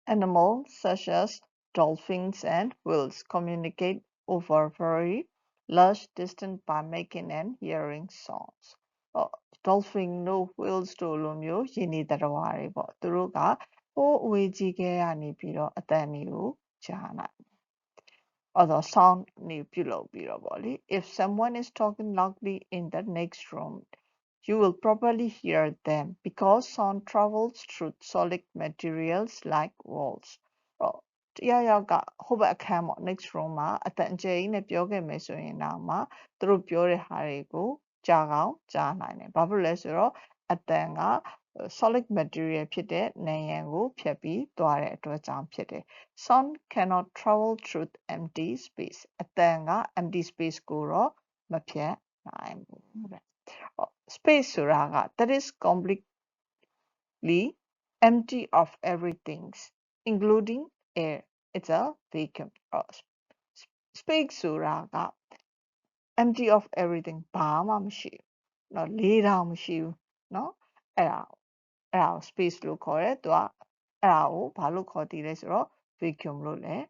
Animals such as dolphins and whales communicate over very large distance by making and hearing sounds. Dolphin တို့ whales တို့လိုမျိုးယဉ်နေသတ္တဝါတွေပေါ့သူတို့ကဟိုးအဝေးကြီးခဲကနေပြီးတော့အတန်တွေကိုကြားနိုင်although sound နေပြုလုပ်ပြီးတော့ပေါ့လေ if someone is talking loudly in the next room you will probably hear them because sound travels through solid materials like walls တရားရောက်ကဟိုဘက်အခန်းပေါ့ next room မှာအတန်အကျယ်ကြီးနဲ့ပြောခဲ့မယ်ဆိုရင်တော့မှသူတို့ပြောတဲ့ဟာတွေကိုကြားကောင်းကြားနိုင်တယ်။ဘာဖြစ်လို့လဲဆိုတော့အတန်က solid material ဖြစ်တဲ့နံရံကိုဖြတ်ပြီးသွားတဲ့အတွက်ကြောင့်ဖြစ်တယ်။ Sound cannot travel through empty space အတန်က empty space ကိုတော့မဖြတ်နိုင်ဘူးတဲ့။ space ဆိုတာက that is completely empty of everything including air it's a vacuum space ဆိုတာက empty of everything ဘာမှမရှိဘူးเนาะလေးတောင်မရှိဘူးเนาะအဲ့ဒါကို space လို့ခေါ်တယ်သူကအဲ့ဒါကိုဘာလို့ခေါ်တည်လဲဆိုတော့ vacuum လို့လည်း